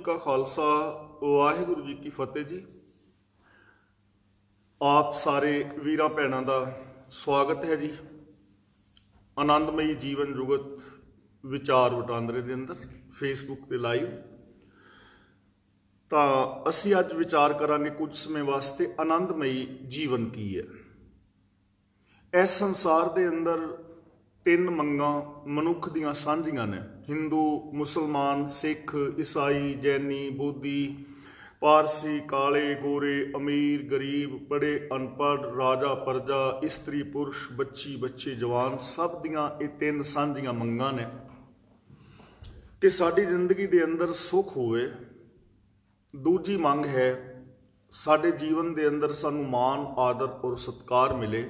का खालसा वाहिगुरू जी की फतेह जी। आप सारे वीरां भैणां दा स्वागत है जी। आनंदमई जीवन जुगत विचार वटांदरे दे अंदर फेसबुक ते लाइव तां असीं अज विचार करांगे कुछ समय वास्ते आनंदमई जीवन की है। इस संसार दे अंदर तीन मंगां मनुख दियां सांझियां ने। हिंदू, मुसलमान, सिख, ईसाई, जैनी, बोधी, पारसी, काले, गोरे, अमीर, गरीब, पढ़े, अनपढ़, राजा, प्रजा, इस्त्री, पुरुष, बच्ची, बच्चे, जवान, सब दियां ये तीन सांझियां मंगां ने कि साडी जिंदगी दे अंदर सुख होवे। दूजी मंग है साडे जीवन दे अंदर सानू मान, आदर और सत्कार मिले।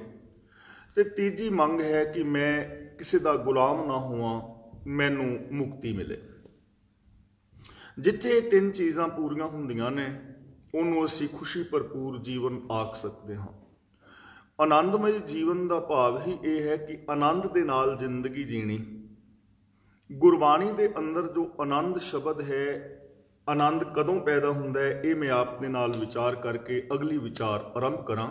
ते तीजी मंग है कि मैं किसी का गुलाम ना हुआ, मैनू मुक्ति मिले। जिथे तीन चीज़ां पूरियां हुंदियां ने उन्होंने असीं खुशी भरपूर जीवन आख सकते हाँ। आनंदमय जीवन का भाव ही यह है कि आनंद दे नाल जिंदगी जीनी। गुरबाणी दे अंदर जो आनंद शब्द है, आनंद कदों पैदा हुंदा है, ये मैं आपने नाल विचार करके अगली विचार आरंभ करां।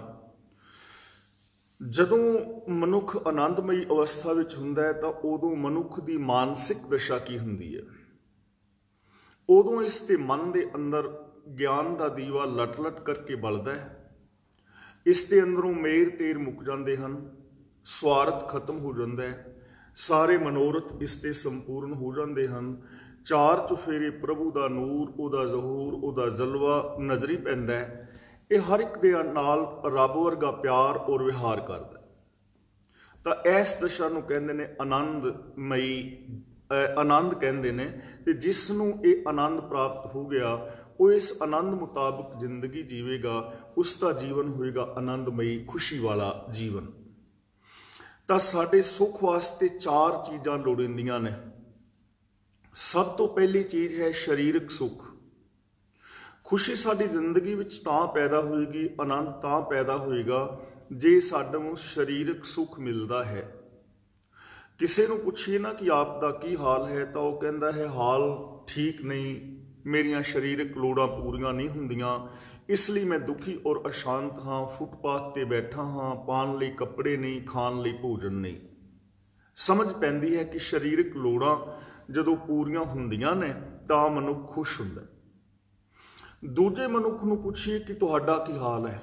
जदों मनुख आनंदमई अवस्था विच हुंदा है तां उदों मनुख की मानसिक दशा की हुंदी है। उदों इसके मन के अंदर ज्ञान का दीवा लट लट करके बलदा है। इसके अंदरों मेर तेर मुक जाते हैं, स्वार्थ खत्म हो जाता है, सारे मनोरथ इसते संपूर्ण हो जाते हैं। चार चुफेरे प्रभु का नूर, उहदा ज़हूर, उहदा जलवा नज़री पैंदा है। ये हर एक दे नाल रब वर्गा प्यार और विहार करदा। तां इस दशा नूं कहंदे ने आनंदमई, आनंद कहंदे ने। ते जिसनूं ये आनंद प्राप्त हो गया वो इस आनंद मुताबिक जिंदगी जीवेगा, उसका जीवन होएगा आनंदमई खुशी वाला जीवन। तां साडे सुख वास्ते चार चीज़ां लोड़ींदियां ने। सब तो पहली चीज़ है शरीरक सुख। खुशी साडी जिंदगी विच तां पैदा होएगी, आनंद तां पैदा होएगा जे सानूं शरीरक सुख मिलता है। किसी नूं पुछिए ना कि आप दा की हाल है तो वह कहता है हाल ठीक नहीं, मेरियां शरीरक लोड़ां पूरियां नहीं हुंदियां, इसलिए मैं दुखी और अशांत हाँ, फुटपाथ ते बैठा हाँ, पान लई कपड़े नहीं, खाण लई भोजन नहीं। समझ पैंदी है कि शरीरक लोड़ां जदों पूरियां हुंदियां ने तां मनुख खुश हुंदा। दूजे मनुख नूं पुछिए कि तुहाडा की हाल है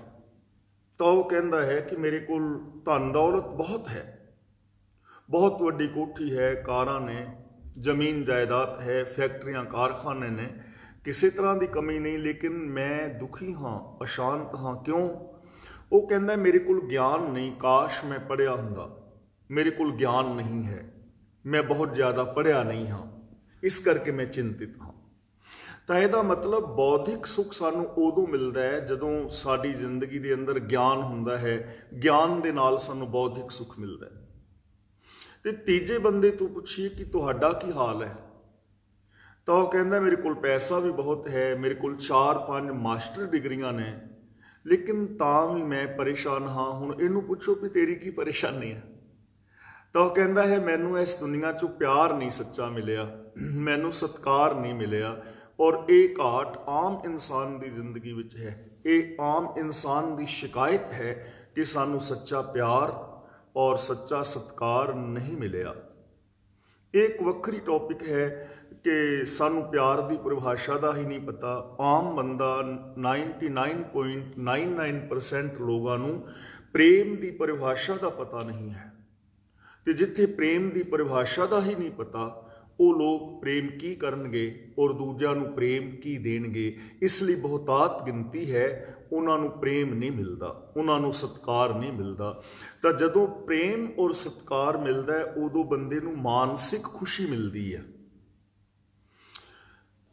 तो वह कहता है कि मेरे कोल धन दौलत बहुत है, बहुत वड्डी कोठी है, कारां ने, जमीन जायदाद है, फैक्ट्रियां कारखाने ने, किसी तरह की कमी नहीं, लेकिन मैं दुखी हाँ, अशांत हाँ। क्यों? वो कहता है मेरे कोल ज्ञान नहीं, काश मैं पढ़िया हुंदा, मेरे कोल ज्ञान नहीं है, मैं बहुत ज़्यादा पढ़िया नहीं हाँ, इस करके मैं चिंतित हाँ। तो यदा मतलब बौद्धिक सुख सानू उदों मिलता है जदों साडी जिंदगी के अंदर ज्ञान हुंदा है, ज्ञान दे नाल सानू बौद्धिक सुख मिलता है। ते तीजे बंदे तो पुछिए कि तुहाडा की हाल है तो वह कहता मेरे कोल पैसा भी बहुत है, मेरे कोल 4-5 मास्टर डिग्रियां ने, लेकिन तां भी मैं परेशान हाँ। हुण इहनूं पुछो कि तेरी की परेशानी है तो वह कहता है मैनू इस दुनिया चों प्यार नहीं सच्चा मिलिया, मैनू सत्कार नहीं मिलिया। और एक घाट आम इंसान की जिंदगी विच है, ये आम इंसान की शिकायत है कि सानू सच्चा प्यार और सच्चा सत्कार नहीं मिलिया। एक वक्री टॉपिक है कि सानू प्यार की परिभाषा का ही नहीं पता। आम बंदा 99.99% लोगों नू प्रेम की परिभाषा का पता नहीं है। तो जिथे प्रेम की परिभाषा का ही नहीं पता वो लोग प्रेम की करनगे और दूजिਆਂ ਨੂੰ प्रेम की देणगे। इसलिए बहुतात गिनती है उन्होंने प्रेम नहीं मिलता, उन्होंने सत्कार नहीं मिलता। तो जदों प्रेम और सत्कार मिलता है उदों बंदे नूं मानसिक खुशी मिलती है।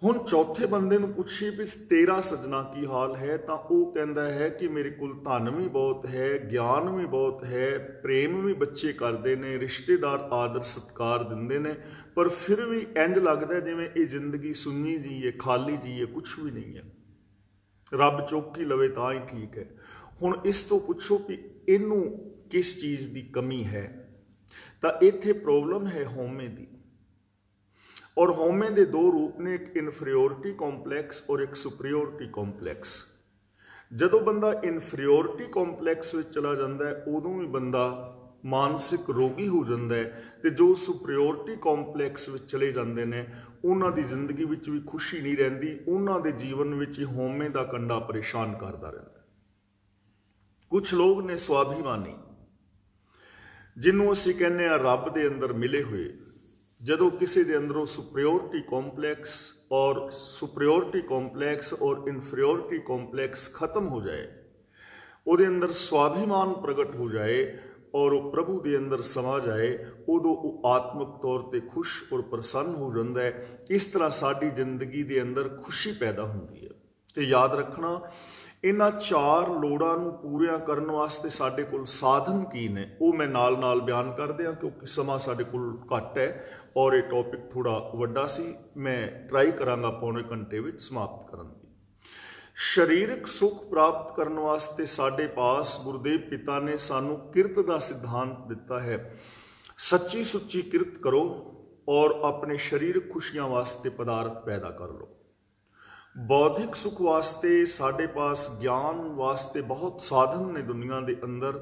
हुण चौथे बंदे नूं पुछिए भी तेरा सजना की हाल है तो वह कहता है कि मेरे कोल धन भी बहुत है, ज्ञान भी बहुत है, प्रेम भी बच्चे करते हैं, रिश्तेदार आदर सत्कार दिंदे ने, पर फिर भी इंज लगता है जिवें ये जिंदगी सुन्नी जी है, खाली जी है, कुछ भी नहीं है, रब चौकी लवे तां ही ठीक है। हुण इस तो पुछो कि इनू किस चीज़ की कमी है, तो इत्थे प्रॉब्लम है हौमे दी। और हौमे के दो रूप ने, एक इनफीरियोरिटी कॉम्पलैक्स और एक सुपीरियोरिटी कॉम्पलैक्स। जदों बंदा इनफीरियोरिटी कॉम्पलैक्स में चला जाता है उदों ही बंदा मानसिक रोगी हो जाता है, तो जो सुपीरियोरिटी कॉम्पलैक्स में चले जाते हैं उन्हों की जिंदगी में भी खुशी नहीं रहिंदी, उन्हों के जीवन में ही हौमे का कंडा परेशान करता रहता है। कुछ लोग ने स्वाभिमानी, जिन्हों असीं कहने रब के अंदर मिले हुए, जदों किसी के अंदरों सुपीरियोरिटी कॉम्पलैक्स और इनफीरियोरिटी कॉम्पलैक्स खत्म हो जाए, उहदे अंदर स्वाभिमान प्रगट हो जाए और वो प्रभु के अंदर समा जाए, उदों वो आत्मिक तौर पर खुश और प्रसन्न हो जाता है। इस तरह साडी जिंदगी के अंदर खुशी पैदा होती है। तो याद रखना, इन्हां चार लोड़ां नूं पूरियां करन वास्ते साडे कोल साधन की ने, वो मैं नाल नाल बयान कर दियां क्योंकि समा साडे कोल घट है और ये टॉपिक थोड़ा वड्डा सी। मैं ट्राई करांगा पौने घंटे विच समाप्त करन दी। शरीरक सुख प्राप्त करने वास्ते साडे पास गुरुदेव पिता ने सानू किरत का सिद्धांत दिता है। सच्ची सुच्ची किरत करो और अपने शरीरक खुशियां वास्ते पदार्थ पैदा कर लो। बौद्धिक सुख वास्ते साडे पास ज्ञान वास्ते बहुत साधन ने दुनिया के अंदर,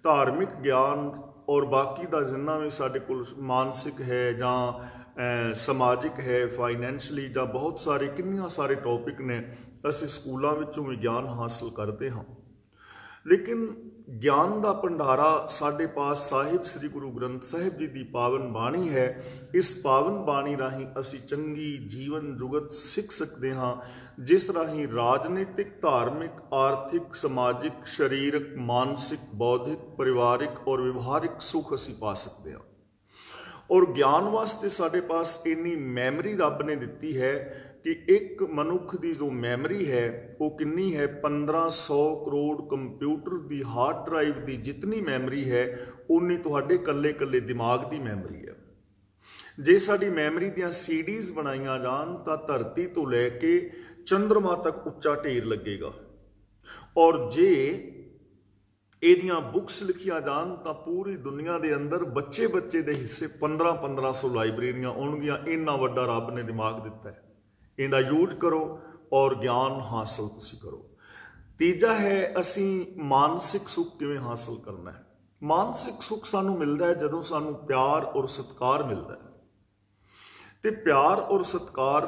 धार्मिक ज्ञान और बाकी का जिन्ना भी साडे कोल मानसिक है जां समाजिक है, फाइनैंशली जां बहुत सारे किन्नियां सारे टॉपिक ने असीं स्कूलों विचों भी ज्ञान हासिल करते हाँ। लेकिन ज्ञान का भंडारा साडे पास साहिब श्री गुरु ग्रंथ साहिब जी की पावन बाणी है। इस पावन बाणी राही असी चंगी जीवन जुगत सीख सकते हाँ, जिस राही राजनीतिक, धार्मिक, आर्थिक, समाजिक, शरीरक, मानसिक, बौद्धिक, परिवारिक और व्यवहारिक सुख असी पा सकते हैं। और ज्ञान वास्ते साडे पास इन्नी मैमरी रब ने दिती है कि एक मनुख की जो मैमरी है वो कितनी है, 1500 करोड़ कंप्यूटर की हार्ड ड्राइव की जितनी मैमरी है उन्नी तुहाडे कल्ले कल्ले दिमाग की मैमरी है। जे साडी मैमरी दियां सीडीज बनाईयां जान तां धरती तो लैके चंद्रमा तक उच्चा ढेर लगेगा, और जे इहदियां बुक्स लिखियां जान तां पूरी दुनिया के अंदर बच्चे बच्चे के हिस्से 1500 लाइब्रेरियां होणगियां। इन्ना वड्डा रब ने दिमाग दिता है, इहदा यूज करो और ज्ञान हासिल तुसीं करो। तीजा है असी मानसिक सुख किवें हासिल करना है। मानसिक सुख सानू मिलता है जदों सानू प्यार और सत्कार मिलता है। तो प्यार और सत्कार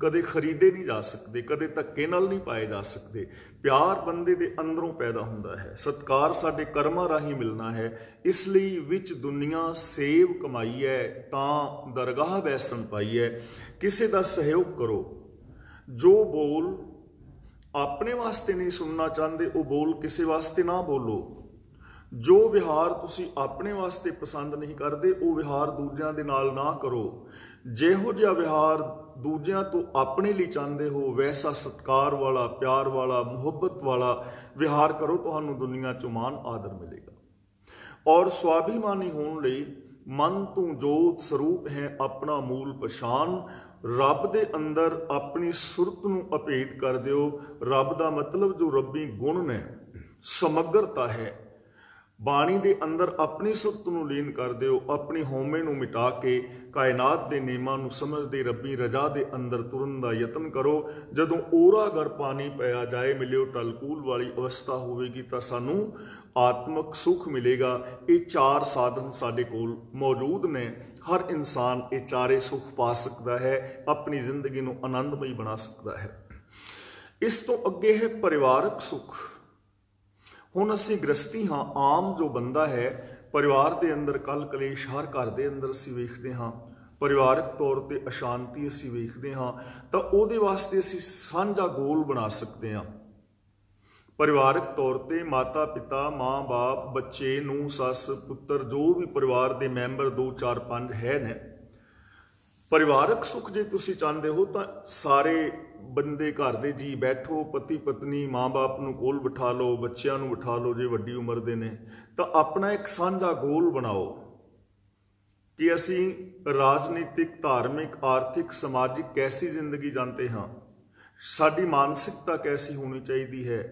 कदे खरीदे नहीं जा सकते, कदे धक्के नाल नहीं पाए जा सकते। प्यार बंदे दे अंदरों पैदा हुंदा है, सत्कार साडे कर्मां राही मिलना है। इसलिए विच दुनिया सेव कमाई है तां दरगाह बैसन पाई है। किसी का सहयोग करो, जो बोल अपने वास्ते नहीं सुनना चाहते वो बोल किसी वास्ते ना बोलो। जो विहार तुसी अपने वास्ते पसंद नहीं करते वो विहार दूजियां दे नाल ना करो। जिहो जिहा विहार दूजियां तो अपने लिए चाहते हो वैसा सत्कार वाला, प्यार वाला, मुहब्बत वाला विहार करो, तुहानू दुनिया चो मान आदर मिलेगा। और स्वाभिमानी होने लई मन तू जोत स्वरूप है अपना मूल पछाण, रब दे अंदर अपनी सुरत नू अभेद कर दिओ। रब दा मतलब जो रब्बी गुण ने, समग्रता है। बाणी दे अंदर अपनी सुरत नू लीन कर दिओ, अपनी हौमे नू मिटा के कायनात दे नेमां नू समझदे रब्बी रजा दे अंदर तुरन दा यतन करो। जदों ओरा घर पानी पाया जाए मिलियो टलकूल वाली अवस्था होवेगी तां सानू आत्मक सुख मिलेगा। ये चार साधन साडे कोल मौजूद ने। हर इंसान ये चारे सुख पा सकता है, अपनी जिंदगी नू आनंदमई बना सकता है। इस तो अगे है परिवारक सुख। हुण असीं गृहस्थी हाँ, आम जो बंदा है परिवार के अंदर कल कलेश हर घर के अंदर असीं वेखदे हाँ, परिवारक तौर पर अशांति असीं वेखदे हाँ, तो उहदे वास्ते असीं साझा गोल बना सकते हाँ। परिवारक तौर पर माता पिता, माँ बाप, बच्चे, नूह सस, पुत्र, जो भी परिवार के मैंबर 2 4 5 है ने, परिवारक सुख जे तुसीं चाहते हो तो सारे बंदे घर दे जी बैठो, पति पत्नी माँ बाप नूं कोल बिठा लो, बच्चों नूं बिठा लो जे वड्डी उम्र दे ने, तो अपना एक साझा गोल बनाओ कि असी राजनीतिक, धार्मिक, आर्थिक, समाजिक कैसी जिंदगी जानते हाँ, साडी मानसिकता कैसी होनी चाहिए है।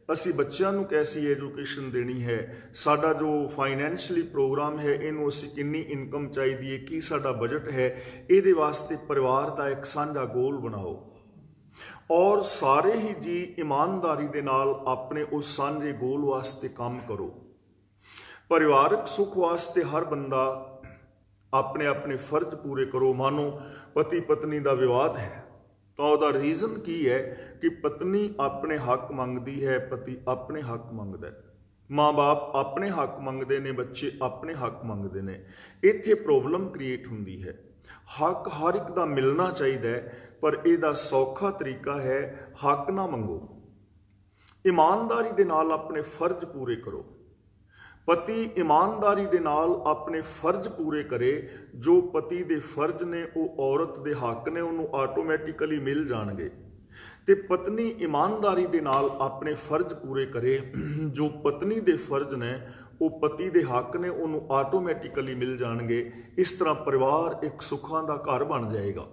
ਅਸੀਂ ਬੱਚਿਆਂ ਨੂੰ ਕੈਸੀ ਐਜੂਕੇਸ਼ਨ ਦੇਣੀ ਹੈ, ਸਾਡਾ ਜੋ ਫਾਈਨੈਂਸ਼ੀਅਲੀ ਪ੍ਰੋਗਰਾਮ ਹੈ ਇਹਨੂੰ ਅਸੀਂ ਕਿੰਨੀ ਇਨਕਮ ਚਾਹੀਦੀ ਹੈ, ਕੀ ਸਾਡਾ ਬਜਟ ਹੈ, ਇਹਦੇ ਵਾਸਤੇ ਪਰਿਵਾਰ ਦਾ ਇੱਕ ਸਾਂਝਾ ਗੋਲ ਬਣਾਓ ਔਰ ਸਾਰੇ ਹੀ ਜੀ ਇਮਾਨਦਾਰੀ ਦੇ ਨਾਲ ਆਪਣੇ ਉਸ ਸਾਂਝੇ ਗੋਲ ਵਾਸਤੇ ਕੰਮ ਕਰੋ। ਪਰਿਵਾਰਕ ਸੁੱਖ ਵਾਸਤੇ ਹਰ ਬੰਦਾ ਆਪਣੇ ਆਪਣੇ ਫਰਜ਼ ਪੂਰੇ ਕਰੋ। ਮਾਨੋ ਪਤੀ ਪਤਨੀ ਦਾ ਵਿਵਾਦ ਹੈ ਤਾਂ ਉਹਦਾ ਰੀਜ਼ਨ ਕੀ ਹੈ ਕਿ ਪਤਨੀ ਆਪਣੇ ਹੱਕ ਮੰਗਦੀ ਹੈ, ਪਤੀ ਆਪਣੇ ਹੱਕ ਮੰਗਦਾ ਹੈ, ਮਾਂ-ਬਾਪ ਆਪਣੇ ਹੱਕ ਮੰਗਦੇ ਨੇ, ਬੱਚੇ ਆਪਣੇ ਹੱਕ ਮੰਗਦੇ ਨੇ। ਇੱਥੇ ਪ੍ਰੋਬਲਮ ਕ੍ਰੀਏਟ ਹੁੰਦੀ ਹੈ। ਹੱਕ ਹਰ ਇੱਕ ਦਾ ਮਿਲਣਾ ਚਾਹੀਦਾ ਹੈ, ਪਰ ਇਹਦਾ ਸੌਖਾ ਤਰੀਕਾ ਹੈ ਹੱਕ ਨਾ ਮੰਗੋ। ਇਮਾਨਦਾਰੀ ਦੇ ਨਾਲ ਆਪਣੇ ਫਰਜ਼ ਪੂਰੇ ਕਰੋ। ਪਤੀ ਇਮਾਨਦਾਰੀ ਦੇ ਨਾਲ ਆਪਣੇ ਫਰਜ਼ ਪੂਰੇ ਕਰੇ, ਜੋ ਪਤੀ ਦੇ ਫਰਜ਼ ਨੇ ਉਹ ਔਰਤ ਦੇ ਹੱਕ ਨੇ, ਉਹਨੂੰ ਆਟੋਮੈਟਿਕਲੀ ਮਿਲ ਜਾਣਗੇ। ਤੇ ਪਤਨੀ ਇਮਾਨਦਾਰੀ ਦੇ ਨਾਲ ਆਪਣੇ ਫਰਜ਼ ਪੂਰੇ ਕਰੇ, ਜੋ ਪਤਨੀ ਦੇ ਫਰਜ਼ ਨੇ ਉਹ ਪਤੀ ਦੇ ਹੱਕ ਨੇ, ਉਹਨੂੰ ਆਟੋਮੈਟਿਕਲੀ ਮਿਲ ਜਾਣਗੇ। ਇਸ ਤਰ੍ਹਾਂ ਪਰਿਵਾਰ ਇੱਕ ਸੁੱਖਾਂ ਦਾ ਘਰ ਬਣ ਜਾਏਗਾ।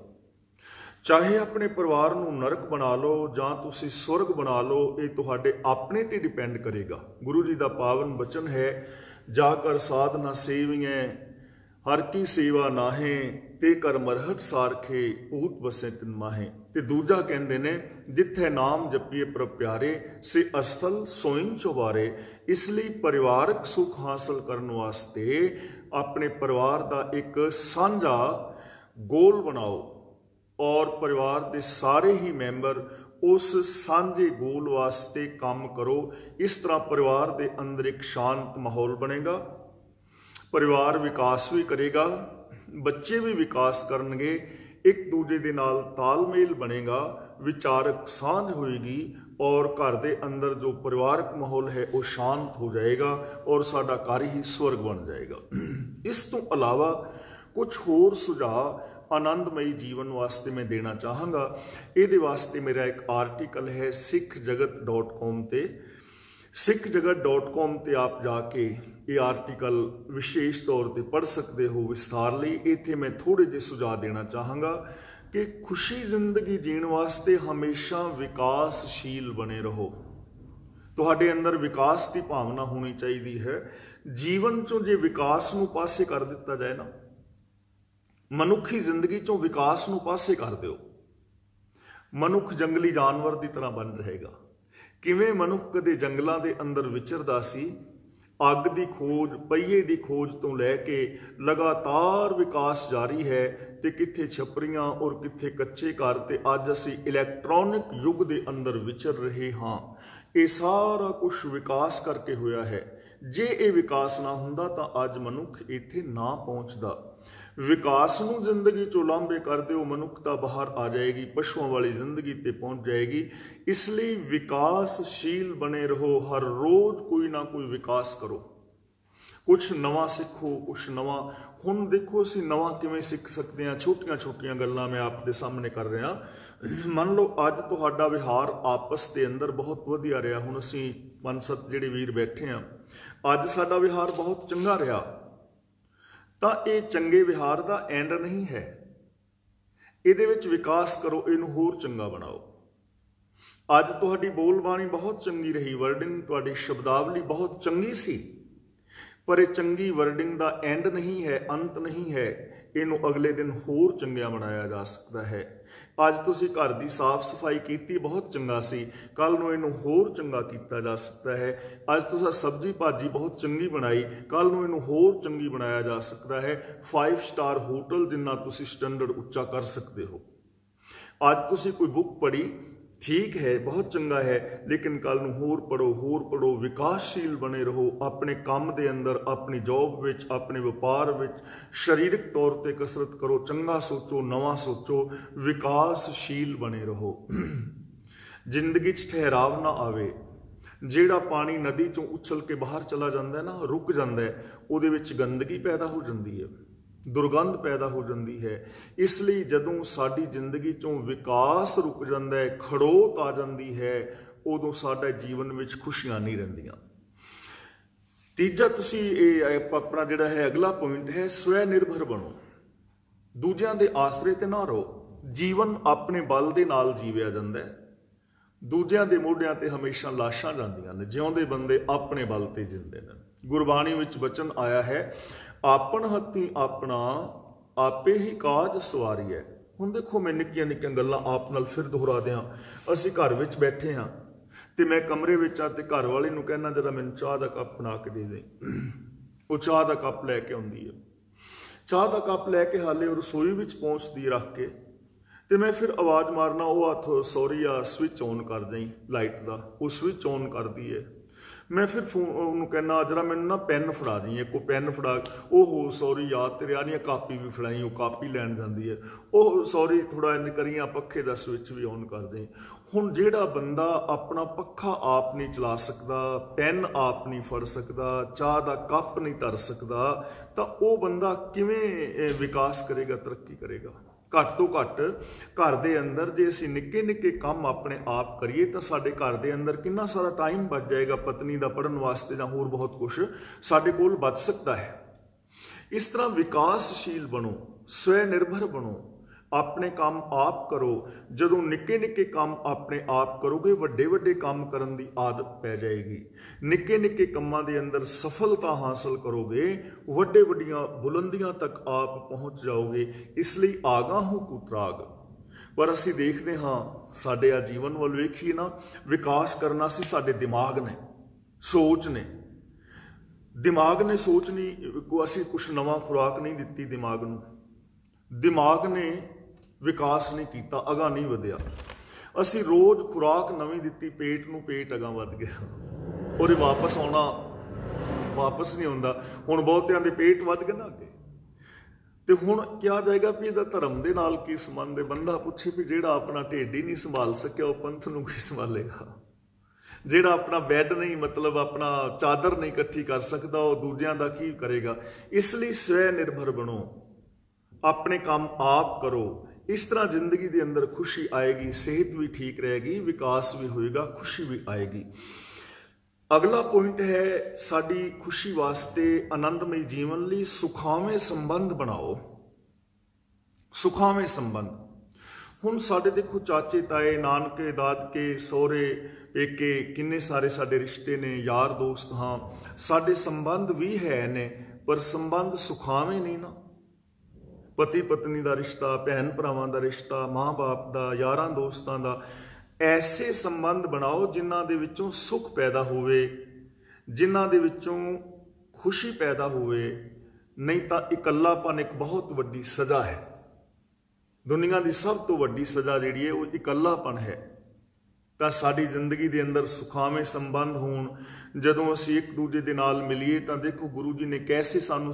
ਚਾਹੇ ਆਪਣੇ ਪਰਿਵਾਰ ਨੂੰ ਨਰਕ ਬਣਾ ਲਓ ਜਾਂ ਤੁਸੀਂ ਸੁਰਗ ਬਣਾ ਲਓ, ਇਹ ਤੁਹਾਡੇ ਆਪਣੇ ਤੇ ਡਿਪੈਂਡ ਕਰੇਗਾ। ਗੁਰੂ ਜੀ ਦਾ ਪਾਵਨ ਬਚਨ ਹੈ, ਜਾ ਕਰ ਸਾਧਨਾ ਸੇਵੀਐ ਹਰ ਕੀ ਸੇਵਾ ਨਾਹੇ, ਤੇ ਕਰ ਮਰਹਟ ਸਾਰਖੇ ਭੂਤ ਬਸੇ ਤਿਨ ਮਾਹੇ। ਤੇ ਦੂਜਾ ਕਹਿੰਦੇ ਨੇ, ਜਿੱਥੇ ਨਾਮ ਜਪੀਏ ਪ੍ਰਭ ਪਿਆਰੇ, ਸੇ ਅਸਥਲ ਸੋਇਨ ਚੁਬਾਰੇ। ਇਸ ਲਈ ਪਰਿਵਾਰਕ ਸੁੱਖ ਹਾਸਲ ਕਰਨ ਵਾਸਤੇ ਆਪਣੇ ਪਰਿਵਾਰ ਦਾ ਇੱਕ ਸਾਂਝਾ ਗੋਲ ਬਣਾਓ ਔਰ ਪਰਿਵਾਰ ਦੇ ਸਾਰੇ ਹੀ ਮੈਂਬਰ ਉਸ ਸਾਂਝੇ ਗੋਲ ਵਾਸਤੇ ਕੰਮ ਕਰੋ। ਇਸ ਤਰ੍ਹਾਂ ਪਰਿਵਾਰ ਦੇ ਅੰਦਰ ਇੱਕ ਸ਼ਾਂਤ ਮਾਹੌਲ ਬਣੇਗਾ, ਪਰਿਵਾਰ ਵਿਕਾਸ ਵੀ ਕਰੇਗਾ, ਬੱਚੇ ਵੀ ਵਿਕਾਸ ਕਰਨਗੇ, ਇੱਕ ਦੂਜੇ ਦੇ ਨਾਲ ਤਾਲਮੇਲ ਬਣੇਗਾ, ਵਿਚਾਰਕ ਸਾਂਝ ਹੋਏਗੀ ਔਰ ਘਰ ਦੇ ਅੰਦਰ ਜੋ ਪਰਿਵਾਰਕ ਮਾਹੌਲ ਹੈ ਉਹ ਸ਼ਾਂਤ ਹੋ ਜਾਏਗਾ ਔਰ ਸਾਡਾ ਘਰ ਹੀ ਸਵਰਗ ਬਣ ਜਾਏਗਾ। ਇਸ ਤੋਂ ਇਲਾਵਾ ਕੁਝ ਹੋਰ ਸੁਝਾਅ ਆਨੰਦਮਈ ਜੀਵਨ ਵਾਸਤੇ ਮੈਂ ਦੇਣਾ ਚਾਹਾਂਗਾ। ਇਹਦੇ ਵਾਸਤੇ ਮੇਰਾ ਇੱਕ ਆਰਟੀਕਲ ਹੈ sikhjagat.com ਤੇ। sikhjagat.com ਤੇ ਆਪ ਜਾ ਕੇ ਇਹ ਆਰਟੀਕਲ ਵਿਸ਼ੇਸ਼ ਤੌਰ ਤੇ ਪੜ੍ਹ ਸਕਦੇ ਹੋ ਵਿਸਥਾਰ ਲਈ। ਇੱਥੇ ਮੈਂ ਥੋੜੇ ਜਿਹੇ ਸੁਝਾਅ ਦੇਣਾ ਚਾਹਾਂਗਾ ਕਿ ਖੁਸ਼ੀ ਜ਼ਿੰਦਗੀ ਜੀਣ ਵਾਸਤੇ ਹਮੇਸ਼ਾ ਵਿਕਾਸਸ਼ੀਲ ਬਣੇ ਰਹੋ। ਤੁਹਾਡੇ ਅੰਦਰ ਵਿਕਾਸ ਦੀ ਭਾਵਨਾ ਹੋਣੀ ਚਾਹੀਦੀ ਹੈ। ਜੀਵਨ ਚੋਂ ਜੇ ਵਿਕਾਸ ਨੂੰ ਪਾਸੇ ਕਰ ਦਿੱਤਾ ਜਾਏ ਨਾ, ਮਨੁੱਖੀ ਜ਼ਿੰਦਗੀ ਚੋਂ ਵਿਕਾਸ ਨੂੰ ਪਾਸੇ ਕਰ ਦਿਓ, ਮਨੁੱਖ ਜੰਗਲੀ ਜਾਨਵਰ ਦੀ ਤਰ੍ਹਾਂ ਬਣ ਰਹੇਗਾ। ਕਿਵੇਂ ਮਨੁੱਖ ਕਦੇ ਜੰਗਲਾਂ ਦੇ ਅੰਦਰ ਵਿਚਰਦਾ ਸੀ, ਅੱਗ ਦੀ ਖੋਜ, ਪਹੀਏ ਦੀ ਖੋਜ ਤੋਂ ਲੈ ਕੇ ਲਗਾਤਾਰ ਵਿਕਾਸ ਜਾਰੀ ਹੈ, ਤੇ ਕਿੱਥੇ ਛਪਰੀਆਂ ਔਰ ਕਿੱਥੇ ਕੱਚੇ ਘਰ, ਤੇ ਅੱਜ ਅਸੀਂ ਇਲੈਕਟ੍ਰੋਨਿਕ ਯੁੱਗ ਦੇ ਅੰਦਰ ਵਿਚਰ ਰਹੇ ਹਾਂ। ਇਹ ਸਾਰਾ ਕੁਝ ਵਿਕਾਸ ਕਰਕੇ ਹੋਇਆ ਹੈ। ਜੇ ਇਹ ਵਿਕਾਸ ਨਾ ਹੁੰਦਾ ਤਾਂ ਅੱਜ ਮਨੁੱਖ ਇੱਥੇ ਨਾ ਪਹੁੰਚਦਾ। ਵਿਕਾਸ ਨੂੰ ਜ਼ਿੰਦਗੀ ਚੋਂ ਲਾਂਭੇ ਕਰ ਦਿਓ, ਮਨੁੱਖਤਾ ਬਾਹਰ ਆ ਜਾਏਗੀ, ਪਸ਼ੂਆਂ ਵਾਲੀ ਜ਼ਿੰਦਗੀ ਤੇ ਪਹੁੰਚ ਜਾਏਗੀ। ਇਸ ਲਈ ਵਿਕਾਸਸ਼ੀਲ ਬਣੇ ਰਹੋ, ਹਰ ਰੋਜ਼ ਕੋਈ ਨਾ ਕੋਈ ਵਿਕਾਸ ਕਰੋ, ਕੁਛ ਨਵਾਂ ਸਿੱਖੋ, ਕੁਛ ਨਵਾਂ। ਹੁਣ ਦੇਖੋ ਅਸੀਂ ਨਵਾਂ ਕਿਵੇਂ ਸਿੱਖ ਸਕਦੇ ਹਾਂ। ਛੋਟੀਆਂ ਛੋਟੀਆਂ ਗੱਲਾਂ ਮੈਂ ਆਪ ਦੇ ਸਾਹਮਣੇ ਕਰ ਰਿਹਾ। ਮੰਨ ਲਓ ਅੱਜ ਤੁਹਾਡਾ ਵਿਹਾਰ ਆਪਸ ਦੇ ਅੰਦਰ ਬਹੁਤ ਵਧੀਆ ਰਿਹਾ। ਹੁਣ ਅਸੀਂ 5-7 ਜਿਹੜੇ ਵੀਰ ਬੈਠੇ ਹਾਂ, ਅੱਜ ਸਾਡਾ ਵਿਹਾਰ ਬਹੁਤ ਚੰਗਾ ਰਿਹਾ, ਤਾਂ ਇਹ ਚੰਗੇ ਵਿਹਾਰ ਦਾ ਐਂਡ ਨਹੀਂ ਹੈ। ਇਹਦੇ ਵਿੱਚ ਵਿਕਾਸ ਕਰੋ, ਇਹਨੂੰ ਹੋਰ ਚੰਗਾ ਬਣਾਓ। ਅੱਜ ਤੁਹਾਡੀ ਬੋਲਬਾਣੀ ਬਹੁਤ ਚੰਗੀ ਰਹੀ, ਵਰਡਿੰਗ ਤੁਹਾਡੀ ਸ਼ਬਦਾਵਲੀ ਬਹੁਤ ਚੰਗੀ ਸੀ, ਪਰ ਇਹ ਚੰਗੀ ਵਰਡਿੰਗ ਦਾ ਐਂਡ ਨਹੀਂ ਹੈ, ਅੰਤ ਨਹੀਂ ਹੈ। ਇਹਨੂੰ ਅਗਲੇ ਦਿਨ ਹੋਰ ਚੰਗਿਆ ਬਣਾਇਆ ਜਾ ਸਕਦਾ ਹੈ। ਅੱਜ ਤੁਸੀਂ ਘਰ ਦੀ ਸਾਫ਼ ਸਫਾਈ ਕੀਤੀ, ਬਹੁਤ ਚੰਗਾ ਸੀ, ਕੱਲ ਨੂੰ ਇਹਨੂੰ ਹੋਰ ਚੰਗਾ ਕੀਤਾ ਜਾ ਸਕਦਾ ਹੈ। ਅੱਜ ਤੁਸੀਂ ਸਬਜ਼ੀ ਭਾਜੀ ਬਹੁਤ ਚੰਗੀ ਬਣਾਈ, ਕੱਲ ਨੂੰ ਇਹਨੂੰ ਹੋਰ ਚੰਗੀ ਬਣਾਇਆ ਜਾ ਸਕਦਾ ਹੈ। 5 ਸਟਾਰ ਹੋਟਲ ਜਿੰਨਾ ਤੁਸੀਂ ਸਟੈਂਡਰਡ ਉੱਚਾ ਕਰ ਸਕਦੇ ਹੋ। ਅੱਜ ਤੁਸੀਂ ਕੋਈ ਬੁੱਕ ਪੜ੍ਹੀ, ਠੀਕ ਹੈ, ਬਹੁਤ ਚੰਗਾ ਹੈ, ਲੇਕਿਨ ਕੱਲ ਨੂੰ ਹੋਰ ਪੜ੍ਹੋ, ਹੋਰ ਪੜ੍ਹੋ। ਵਿਕਾਸਸ਼ੀਲ ਬਣੇ ਰਹੋ ਆਪਣੇ ਕੰਮ ਦੇ ਅੰਦਰ, ਆਪਣੀ ਜੌਬ ਵਿੱਚ, ਆਪਣੇ ਵਪਾਰ ਵਿੱਚ। ਸਰੀਰਕ ਤੌਰ ਤੇ ਕਸਰਤ ਕਰੋ, ਚੰਗਾ ਸੋਚੋ, ਨਵਾਂ ਸੋਚੋ, ਵਿਕਾਸਸ਼ੀਲ ਬਣੇ ਰਹੋ। ਜ਼ਿੰਦਗੀ 'ਚ ਠਹਿਰਾਵ ਨਾ ਆਵੇ। ਜਿਹੜਾ ਪਾਣੀ ਨਦੀ 'ਚੋਂ ਉਛਲ ਕੇ ਬਾਹਰ ਚਲਾ ਜਾਂਦਾ ਨਾ, ਰੁਕ ਜਾਂਦਾ, ਉਹਦੇ ਵਿੱਚ ਗੰਦਗੀ ਪੈਦਾ ਹੋ ਜਾਂਦੀ ਹੈ, ਦੁਰਗੰਧ ਪੈਦਾ ਹੋ ਜਾਂਦੀ ਹੈ। ਇਸ ਲਈ ਜਦੋਂ ਸਾਡੀ ਜ਼ਿੰਦਗੀ ਚੋਂ ਵਿਕਾਸ ਰੁਕ ਜਾਂਦਾ ਹੈ, ਖੜੋਤ ਆ ਜਾਂਦੀ ਹੈ, ਉਦੋਂ ਸਾਡੇ ਜੀਵਨ ਵਿੱਚ ਖੁਸ਼ੀਆਂ ਨਹੀਂ ਰਹਿੰਦੀਆਂ। ਤੀਜਾ ਤੁਸੀਂ ਇਹ ਆਪਣਾ ਜਿਹੜਾ ਹੈ ਅਗਲਾ ਪੁਆਇੰਟ ਹੈ, ਸਵੈ ਨਿਰਭਰ ਬਣੋ। ਦੂਜਿਆਂ ਦੇ ਆਸਰੇ ਤੇ ਨਾ ਰਹੋ। ਜੀਵਨ ਆਪਣੇ ਬਲ ਦੇ ਨਾਲ ਜੀਵਿਆ ਜਾਂਦਾ ਹੈ। ਦੂਜਿਆਂ ਦੇ ਮੋਢਿਆਂ ਤੇ ਹਮੇਸ਼ਾ ਲਾਸ਼ਾਂ ਜਾਂਦੀਆਂ ਨੇ, ਜਿਉਂਦੇ ਬੰਦੇ ਆਪਣੇ ਬਲ ਤੇ ਜਿੰਦੇ ਨੇ। ਗੁਰਬਾਣੀ ਵਿੱਚ ਬਚਨ ਆਇਆ ਹੈ, ਆਪਣ ਹੱਥੀਂ ਆਪਣਾ ਆਪੇ ਹੀ ਕਾਜ ਸਵਾਰੀਐ। ਹੁਣ ਦੇਖੋ, ਮੈਂ ਨਿੱਕੀਆਂ ਨਿੱਕੀਆਂ ਗੱਲਾਂ ਆਪ ਨਾਲ ਫਿਰ ਦੁਹਰਾ ਦਿਆਂ। ਅਸੀਂ ਘਰ ਵਿੱਚ ਬੈਠੇ ਹਾਂ ਤੇ ਮੈਂ ਕਮਰੇ ਵਿੱਚ ਆ ਤੇ ਘਰ ਵਾਲੇ ਨੂੰ ਕਹਿਣਾ ਜਰਾ ਮੈਨੂੰ ਚਾਹ ਦਾ ਕੱਪ ਬਣਾ ਕੇ ਦੇ ਦੇ। ਉਹ ਚਾਹ ਦਾ ਕੱਪ ਲੈ ਕੇ ਆਉਂਦੀ ਹੈ। ਚਾਹ ਦਾ ਕੱਪ ਲੈ ਕੇ ਹਾਲੇ ਉਹ ਰਸੋਈ ਵਿੱਚ ਪਹੁੰਚਦੀ ਰੱਖ ਕੇ, ਤੇ ਮੈਂ ਫਿਰ ਆਵਾਜ਼ ਮਾਰਨਾ, ਉਹ ਹੱਥ ਸੌਰੀ ਆ ਸਵਿਚ ਔਨ ਕਰ ਦੇਈ ਲਾਈਟ ਦਾ। ਉਹ ਸਵਿਚ ਔਨ ਕਰਦੀ ਹੈ। ਮੈਂ ਫਿਰ ਫੋਨ ਉਹਨੂੰ ਕਹਿਣਾ ਜਰਾ ਮੈਨੂੰ ਨਾ ਪੈਨ ਫੜਾ ਦੀ, ਇੱਕ ਪੈਨ ਫੜਾ। ਉਹ ਸੌਰੀ ਯਾਦ ਤੇਰੇ ਆ ਰਹੀ, ਕਾਪੀ ਵੀ ਫੜਾਈ। ਉਹ ਕਾਪੀ ਲੈਣ ਜਾਂਦੀ ਹੈ। ਉਹ ਸੌਰੀ ਥੋੜਾ ਇੰਝ ਕਰੀਆਂ, ਪੱਖੇ ਦਾ ਸਵਿਚ ਵੀ ਔਨ ਕਰ ਦੇ। ਹੁਣ ਜਿਹੜਾ ਬੰਦਾ ਆਪਣਾ ਪੱਖਾ ਆਪ ਨਹੀਂ ਚਲਾ ਸਕਦਾ, ਪੈਨ ਆਪ ਨਹੀਂ ਫੜ ਸਕਦਾ, ਚਾਹ ਦਾ ਕੱਪ ਨਹੀਂ ਧਰ ਸਕਦਾ, ਤਾਂ ਉਹ ਬੰਦਾ ਕਿਵੇਂ ਵਿਕਾਸ ਕਰੇਗਾ, ਤਰੱਕੀ ਕਰੇਗਾ? ਘੱਟ ਤੋਂ ਘੱਟ ਘਰ ਦੇ ਅੰਦਰ ਜੇ ਅਸੀਂ ਨਿੱਕੇ ਨਿੱਕੇ ਕੰਮ ਆਪਣੇ ਆਪ ਕਰੀਏ ਤਾਂ ਸਾਡੇ ਘਰ ਦੇ ਅੰਦਰ ਕਿੰਨਾ ਸਾਰਾ ਟਾਈਮ ਬਚ ਜਾਏਗਾ ਪਤਨੀ ਦਾ ਪੜ੍ਹਨ ਵਾਸਤੇ, ਜਾਂ ਹੋਰ ਬਹੁਤ ਕੁਝ ਸਾਡੇ ਕੋਲ ਬਚ ਸਕਦਾ ਹੈ। ਇਸ ਤਰ੍ਹਾਂ ਵਿਕਾਸਸ਼ੀਲ ਬਣੋ, ਸਵੈ ਨਿਰਭਰ ਬਣੋ, ਆਪਣੇ ਕੰਮ ਆਪ ਕਰੋ। ਜਦੋਂ ਨਿੱਕੇ ਨਿੱਕੇ ਕੰਮ ਆਪਣੇ ਆਪ ਕਰੋਗੇ, ਵੱਡੇ ਵੱਡੇ ਕੰਮ ਕਰਨ ਦੀ ਆਦਤ ਪੈ ਜਾਏਗੀ। ਨਿੱਕੇ ਨਿੱਕੇ ਕੰਮਾਂ ਦੇ ਅੰਦਰ ਸਫਲਤਾ ਹਾਸਲ ਕਰੋਗੇ, ਵੱਡੇ ਵੱਡੀਆਂ ਬੁਲੰਦੀਆਂ ਤੱਕ ਆਪ ਪਹੁੰਚ ਜਾਓਗੇ। ਇਸ ਲਈ ਆਗਾਹੂ ਕੁਤਰਾਗ। ਪਰ ਅਸੀਂ ਦੇਖਦੇ ਹਾਂ, ਸਾਡੇ ਆ ਜੀਵਨ ਵੱਲ ਵੇਖੀਏ ਨਾ, ਵਿਕਾਸ ਕਰਨਾ ਸੀ ਸਾਡੇ ਦਿਮਾਗ ਨੇ, ਸੋਚ ਨੇ। ਦਿਮਾਗ ਨੇ ਸੋਚ ਨਹੀਂ, ਅਸੀਂ ਕੁਛ ਨਵਾਂ ਖੁਰਾਕ ਨਹੀਂ ਦਿੱਤੀ ਦਿਮਾਗ ਨੂੰ। ਦਿਮਾਗ ਨੇ ਵਿਕਾਸ ਨਹੀਂ ਕੀਤਾ, ਅਗਾਂਹ ਨਹੀਂ ਵਧਿਆ। ਅਸੀਂ ਰੋਜ਼ ਖੁਰਾਕ ਨਵੀਂ ਦਿੱਤੀ, ਪੇਟ ਨੂੰ, ਪੇਟ ਅਗਾਂਹ ਵੱਧ ਗਿਆ। ਉਹਦੇ ਵਾਪਸ ਆਉਣਾ ਵਾਪਸ ਨਹੀਂ ਆਉਂਦਾ। ਹੁਣ ਬਹੁਤਿਆਂ ਦੇ ਪੇਟ ਵੱਧ ਗਏ ਨਾ ਅੱਗੇ। ਤੇ ਹੁਣ ਕਿਹਾ ਜਾਏਗਾ ਵੀ ਇਹਦਾ ਧਰਮ ਦੇ ਨਾਲ ਕੀ ਸੰਬੰਧ ਹੈ? ਬੰਦਾ ਪੁੱਛੇ ਵੀ ਜਿਹੜਾ ਆਪਣਾ ਢਿੱਡ ਹੀ ਨਹੀਂ ਸੰਭਾਲ ਸਕਿਆ, ਉਹ ਪੰਥ ਨੂੰ ਕੀ ਸੰਭਾਲੇਗਾ? ਜਿਹੜਾ ਆਪਣਾ ਬੈੱਡ ਨਹੀਂ, ਮਤਲਬ ਆਪਣਾ ਚਾਦਰ ਨਹੀਂ ਇਕੱਠੀ ਕਰ ਸਕਦਾ, ਉਹ ਦੂਜਿਆਂ ਦਾ ਕੀ ਕਰੇਗਾ? ਇਸ ਲਈ ਸਵੈ ਨਿਰਭਰ ਬਣੋ, ਆਪਣੇ ਕੰਮ ਆਪ ਕਰੋ। ਇਸ ਤਰ੍ਹਾਂ ਜ਼ਿੰਦਗੀ ਦੇ ਅੰਦਰ ਖੁਸ਼ੀ ਆਏਗੀ, ਸਿਹਤ ਵੀ ਠੀਕ ਰਹੇਗੀ, ਵਿਕਾਸ ਵੀ ਹੋਏਗਾ, ਖੁਸ਼ੀ ਵੀ ਆਏਗੀ। ਅਗਲਾ ਪੁਆਇੰਟ ਹੈ ਸਾਡੀ ਖੁਸ਼ੀ ਵਾਸਤੇ, ਆਨੰਦਮਈ ਜੀਵਨ ਲਈ ਸੁਖਾਵੇਂ ਸੰਬੰਧ ਬਣਾਓ। ਸੁਖਾਵੇਂ ਸੰਬੰਧ। ਹੁਣ ਸਾਡੇ ਦੇਖੋ ਚਾਚੇ ਤਾਏ, ਨਾਨਕੇ, ਦਾਦਕੇ, ਸਹੁਰੇ, ਪੇਕੇ, ਕਿੰਨੇ ਸਾਰੇ ਸਾਡੇ ਰਿਸ਼ਤੇ ਨੇ, ਯਾਰ ਦੋਸਤ ਹਾਂ, ਸਾਡੇ ਸੰਬੰਧ ਵੀ ਹੈ ਨੇ, ਪਰ ਸੰਬੰਧ ਸੁਖਾਵੇਂ ਨਹੀਂ ਨਾ। ਪਤੀ ਪਤਨੀ ਦਾ ਰਿਸ਼ਤਾ, ਭੈਣ ਭਰਾਵਾਂ ਦਾ ਰਿਸ਼ਤਾ, ਮਾਂ ਬਾਪ ਦਾ, ਯਾਰਾਂ ਦੋਸਤਾਂ ਦਾ, ਐਸੇ ਸੰਬੰਧ ਬਣਾਓ ਜਿਨ੍ਹਾਂ ਦੇ ਵਿੱਚੋਂ ਸੁੱਖ ਪੈਦਾ ਹੋਵੇ, ਜਿਨ੍ਹਾਂ ਦੇ ਵਿੱਚੋਂ ਖੁਸ਼ੀ ਪੈਦਾ ਹੋਵੇ। ਨਹੀਂ ਤਾਂ ਇਕੱਲਾਪਨ ਇੱਕ ਬਹੁਤ ਵੱਡੀ ਸਜ਼ਾ ਹੈ। ਦੁਨੀਆ ਦੀ ਸਭ ਤੋਂ ਵੱਡੀ ਸਜ਼ਾ ਜਿਹੜੀ ਹੈ ਉਹ ਇਕੱਲਾਪਨ ਹੈ। ਤਾਂ ਸਾਡੀ ਜ਼ਿੰਦਗੀ ਦੇ ਅੰਦਰ ਸੁਖਾਵੇਂ ਸੰਬੰਧ ਹੋਣ। ਜਦੋਂ ਅਸੀਂ ਇੱਕ ਦੂਜੇ ਦੇ ਨਾਲ ਮਿਲੀਏ ਤਾਂ ਦੇਖੋ ਗੁਰੂ ਜੀ ਨੇ ਕੈਸੇ ਸਾਨੂੰ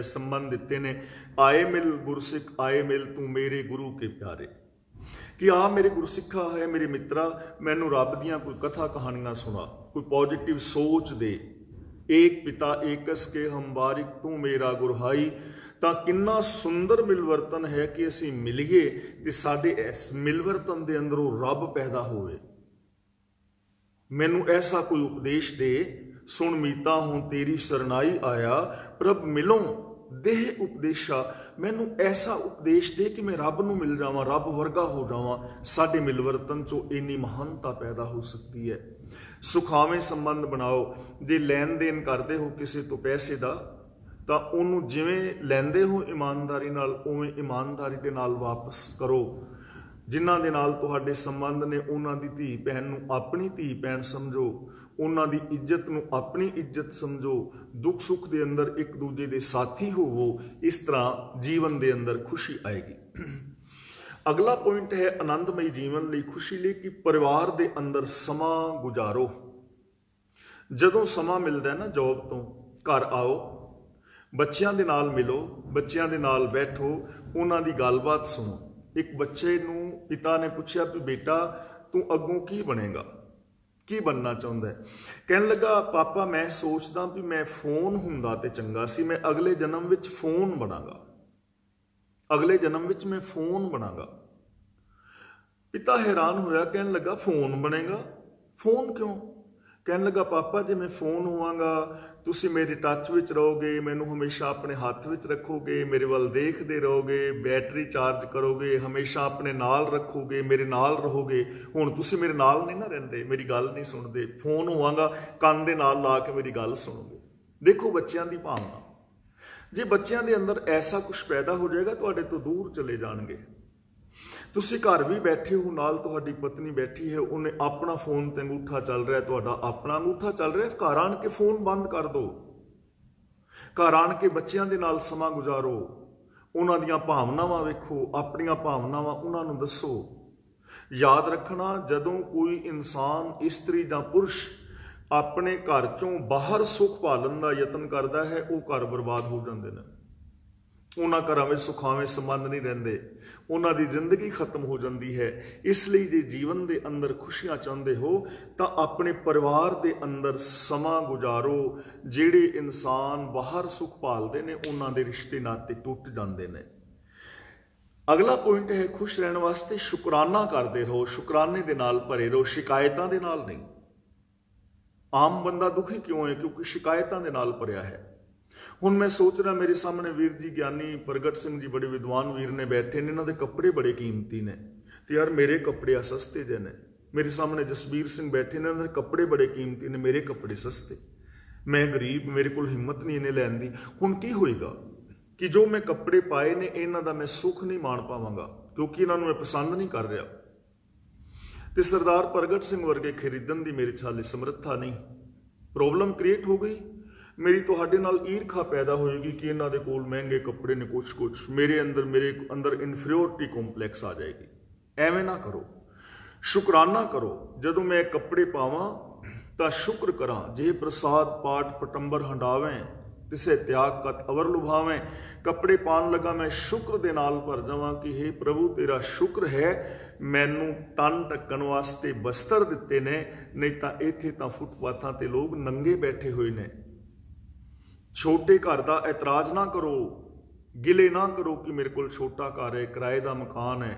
ਸੰਬੰਧ ਦਿੱਤੇ ਨੇ। ਆਏ ਮਿਲ ਗੁਰਸਿੱਖ ਆਏ ਮਿਲ, ਤੂੰ ਮੇਰੇ ਗੁਰੂ ਕੇ ਪਿਆਰੇ। ਕਿ ਆ ਮੇਰੇ ਗੁਰਸਿੱਖਾ ਹੈ, ਮੇਰੇ ਮਿੱਤਰਾ, ਮੈਨੂੰ ਰੱਬ ਦੀਆਂ ਕੋਈ ਕਥਾ ਕਹਾਣੀਆਂ ਸੁਣਾ, ਕੋਈ ਪੋਜ਼ਿਟਿਵ ਸੋਚ ਦੇ। ਏਕ ਪਿਤਾ ਏਕਸ ਕੇ ਹਮ ਬਾਰਿਕ, ਤੂੰ ਮੇਰਾ ਗੁਰਹਾਈ। ਤਾਂ ਕਿੰਨਾ ਸੁੰਦਰ ਮਿਲਵਰਤਨ ਹੈ ਕਿ ਅਸੀਂ ਮਿਲੀਏ ਤੇ ਸਾਡੇ ਇਸ ਮਿਲਵਰਤਨ ਦੇ ਅੰਦਰੋਂ ਰੱਬ ਪੈਦਾ ਹੋਵੇ। ਮੈਨੂੰ ਐਸਾ ਕੋਈ ਉਪਦੇਸ਼ ਦੇ, ਸੁਣ ਮੀਤਾ ਹੂੰ ਤੇਰੀ ਸ਼ਰਨਾਈ ਆਇਆ, ਪ੍ਰਭ ਮਿਲੋਂ ਦੇਹ ਉਪਦੇਸ਼ਾ। ਮੈਨੂੰ ਐਸਾ ਉਪਦੇਸ਼ ਦੇ ਕਿ ਮੈਂ ਰੱਬ ਨੂੰ ਮਿਲ ਜਾਵਾਂ, ਰੱਬ ਵਰਗਾ ਹੋ ਜਾਵਾਂ। ਸਾਡੇ ਮਿਲਵਰਤਨ 'ਚੋਂ ਇੰਨੀ ਮਹਾਨਤਾ ਪੈਦਾ ਹੋ ਸਕਦੀ ਹੈ। ਸੁਖਾਵੇਂ ਸੰਬੰਧ ਬਣਾਓ। ਜੇ ਲੈਣ ਦੇਣ ਕਰਦੇ ਹੋ ਕਿਸੇ ਤੋਂ ਪੈਸੇ ਦਾ, ਤਾਂ ਉਹਨੂੰ ਜਿਵੇਂ ਲੈਂਦੇ ਹੋ ਇਮਾਨਦਾਰੀ ਨਾਲ, ਉਵੇਂ ਇਮਾਨਦਾਰੀ ਦੇ ਨਾਲ ਵਾਪਸ ਕਰੋ। ਜਿਨ੍ਹਾਂ ਦੇ ਨਾਲ ਤੁਹਾਡੇ ਸੰਬੰਧ ਨੇ, ਉਹਨਾਂ ਦੀ ਧੀ ਭੈਣ ਨੂੰ ਆਪਣੀ ਧੀ ਭੈਣ ਸਮਝੋ, ਉਹਨਾਂ ਦੀ ਇੱਜ਼ਤ ਨੂੰ ਆਪਣੀ ਇੱਜ਼ਤ ਸਮਝੋ। ਦੁੱਖ ਸੁੱਖ ਦੇ ਅੰਦਰ ਇੱਕ ਦੂਜੇ ਦੇ ਸਾਥੀ ਹੋਵੋ। ਇਸ ਤਰ੍ਹਾਂ ਜੀਵਨ ਦੇ ਅੰਦਰ ਖੁਸ਼ੀ ਆਏਗੀ। ਅਗਲਾ ਪੁਆਇੰਟ ਹੈ ਆਨੰਦਮਈ ਜੀਵਨ ਲਈ, ਖੁਸ਼ੀ ਲਈ, ਕਿ ਪਰਿਵਾਰ ਦੇ ਅੰਦਰ ਸਮਾਂ ਗੁਜ਼ਾਰੋ। ਜਦੋਂ ਸਮਾਂ ਮਿਲਦਾ ਨਾ ਜੌਬ ਤੋਂ, ਘਰ ਆਓ, ਬੱਚਿਆਂ ਦੇ ਨਾਲ ਮਿਲੋ, ਬੱਚਿਆਂ ਦੇ ਨਾਲ ਬੈਠੋ, ਉਹਨਾਂ ਦੀ ਗੱਲਬਾਤ ਸੁਣੋ। ਇੱਕ ਬੱਚੇ ਨੂੰ ਪਿਤਾ ਨੇ ਪੁੱਛਿਆ ਵੀ ਬੇਟਾ ਤੂੰ ਅੱਗੋਂ ਕੀ ਬਣੇਗਾ, ਕੀ ਬਣਨਾ ਚਾਹੁੰਦਾ ਹੈ? ਕਹਿਣ ਲੱਗਾ ਪਾਪਾ ਮੈਂ ਸੋਚਦਾ ਵੀ ਮੈਂ ਫੋਨ ਹੁੰਦਾ ਤੇ ਚੰਗਾ ਸੀ, ਮੈਂ ਅਗਲੇ ਜਨਮ ਵਿੱਚ ਫੋਨ ਬਣਾਂਗਾ, ਅਗਲੇ ਜਨਮ ਵਿੱਚ ਮੈਂ ਫੋਨ ਬਣਾਂਗਾ। ਪਿਤਾ ਹੈਰਾਨ ਹੋਇਆ, ਕਹਿਣ ਲੱਗਾ ਫੋਨ ਬਣੇਗਾ? ਫੋਨ ਕਿਉਂ? कहन लगा पापा जे मैं फोन होवांगा तुसी मेरे टच विच रहोगे, मैनू हमेशा अपने हाथ विच रखोगे, मेरे वाल देखते रहोगे, बैटरी चार्ज करोगे, हमेशा अपने नाल रखोगे, मेरे नाल रहोगे। हुण तुसी मेरे नाल नहीं ना रहिंदे, मेरी गल नहीं सुनदे। फोन होवांगा कंन दे नाल ला के मेरी गल सुनोगे। देखो बच्चों की भावना, जे बच्चों के अंदर ऐसा कुछ पैदा हो जाएगा तुहाडे तो दूर चले जाणगे। तुसी घर भी बैठे हो, नाल तुहाडी पत्नी बैठी है, उन्हें अपना फोन ते अंगूठा चल रहा है, तुहाडा अपना अंगूठा चल रहा है। घर आण के फोन बंद कर दो, घर आण के बच्चों के नाल समा गुजारो, उन्हां दीयां भावनावां वेखो, अपनियां भावनावां उन्हां नूं दसो। याद रखना, जदों कोई इंसान इस्त्री जां पुरुष अपने घर चों बाहर सुख भालन का यतन करता है, वो घर बर्बाद हो जाते हैं। उन्होंने घरों में सुखावे संबंध नहीं रहिंदे, उन्होंने जिंदगी खत्म हो जाती है। इसलिए जे जीवन के अंदर खुशियां चाहते हो तो अपने परिवार के अंदर समा गुजारो। जिहड़े इंसान बाहर सुख भालते हैं उन्होंने रिश्ते नाते टुट जाते हैं। अगला पॉइंट है खुश रहने वास्ते शुकराना करते रहो, शुकराने के नाल भरे रहो, शिकायतों के नाल नहीं। आम बंदा दुखी क्यों है? क्योंकि शिकायतों के नाल भरिया है। हुण मैं सोच रहा, मेरे सामने वीर जी ज्ञानी प्रगट सिंह जी बड़े विद्वान वीर ने बैठे ने, इन्हों के कपड़े बड़े कीमती ने, तो यार मेरे कपड़े सस्ते जे ने। मेरे सामने जसबीर सिंह बैठे ने, इन्होंने कपड़े बड़े कीमती ने, मेरे कपड़े सस्ते, मैं गरीब, मेरे को हिम्मत नहीं इन्हें लैन दी। हुण की होएगा कि जो मैं कपड़े पाए ने इन्हां दा मैं सुख नहीं मान पावांगा, क्योंकि इन्होंने मैं पसंद नहीं कर रहा। तो सरदार प्रगट सिंह वर्गे खरीदण की मेरे छाले समर्था नहीं। प्रॉब्लम क्रिएट हो गई, मेरी तुहाडे नाल ईरखा पैदा होएगी कि इन्हां दे कोल महंगे कपड़े ने, कुछ मेरे अंदर इन्फीरियोरिटी कॉम्पलैक्स आ जाएगी। एवें ना करो, शुकराना करो। जदों मैं कपड़े पावां तां शुक्र करां। जे प्रसाद पाठ पटंबर हंडावें, तिसे त्याग कत अवर लुभावें। कपड़े पान लगा मैं शुक्र दे नाल भर जावां कि हे प्रभु तेरा शुक्र है, मैनू तन ढकण वास्ते बस्तर दिते ने, नहीं तां इत्थे तां फुटपाथां ते लोग नंगे बैठे हुए ने। छोटे घर का एतराज ना करो, गिले ना करो कि मेरे को छोटा घर है, किराए का मकान है।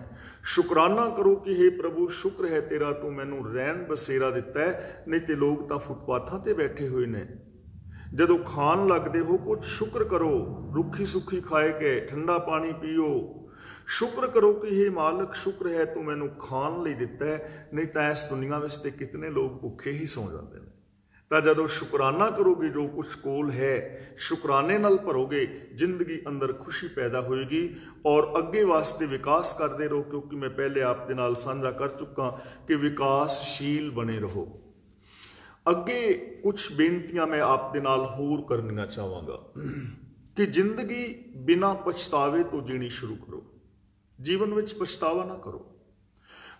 शुकराना करो कि हे प्रभु शुक्र है तेरा, तू मैनू रहन बसेरा दिता है, नहीं तो लोग तो फुटपाथां ते बैठे हुए ने। जदों खान लगते हो कुछ शुक्र करो, रुखी सुखी खाए के ठंडा पानी पीओ। शुक्र करो कि हे मालिक शुक्र है तू मैनू खान लई दिता है, नहीं तो इस दुनिया में ते कितने लोग भुखे ही सौ जाते हैं। तो जदों शुकराना करोगे, जो कुछ कोल है शुकराने नाल भरोगे, जिंदगी अंदर खुशी पैदा होएगी और अगे वास्ते विकास करते रहो। क्योंकि मैं पहले आप दे नाल साझा कर चुका कि विकासशील बने रहो। अगे कुछ बेनतियां मैं आप दे नाल होर करनियां चाहांगा कि जिंदगी बिना पछतावे तो जीनी शुरू करो। जीवन में पछतावा ना करो।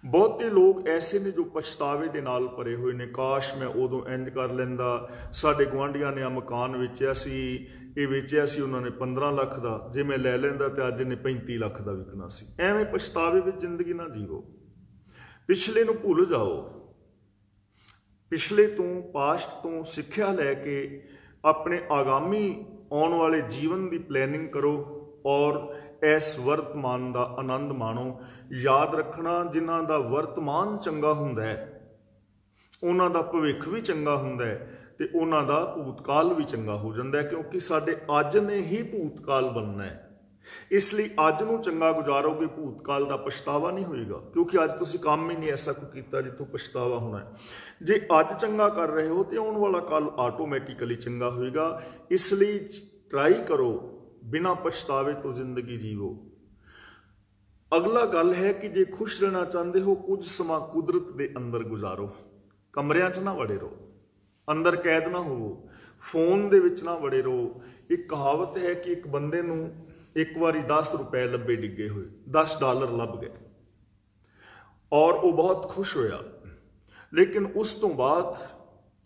बहुते लोग ऐसे ने जो पछतावे दे नाल भरे हुए ने, काश मैं उदों इंज कर लैंदा, साडे गुआंढियां ने मकान वेचिया सी, ये वेचिया सी उन्होंने 15 लाख का, जे मैं लै लैंदा तो अज ने 35 लाख का विकना सी। एवें पछतावे विच जिंदगी ना जीवो। पिछले नूं भुल जाओ, पिछले तो पास्ट तो सिक्ख्या लैके अपने आगामी आने वाले जीवन की प्लैनिंग करो और इस वर्तमान का आनंद माणो। याद रखना, जिन्हां दा वर्तमान चंगा हुंदा है उन्हां दा भविख भी चंगा हुंदा है ते उन्हां दा भूतकाल भी चंगा हो जाता है, क्योंकि साडे अज ने ही भूतकाल बनना है। इसलिए अज नूं चंगा गुजारोगे, भूतकाल का पछतावा नहीं होएगा, क्योंकि अज तुसीं काम ही नहीं ऐसा कोई कीता जिथों पछतावा होना है। जे अज चंगा कर रहे हो तो आने वाला कल आटोमैटिकली चंगा होएगा। इसलिए ट्राई करो बिना पछतावे तो जिंदगी जीवो। अगला गल है कि जे खुश रहना चाहते हो, कुछ समा कुदरत के अंदर गुजारो। कमरियां च ना वड़े रहो, अंदर कैद ना होवो, फोन दे विच ना वड़े रहो। एक कहावत है कि एक बंदे नूं एक बारी 10 रुपए लब्बे डिगे हुए, $10 लभ गए और वो बहुत खुश होया। लेकिन उस तो बाद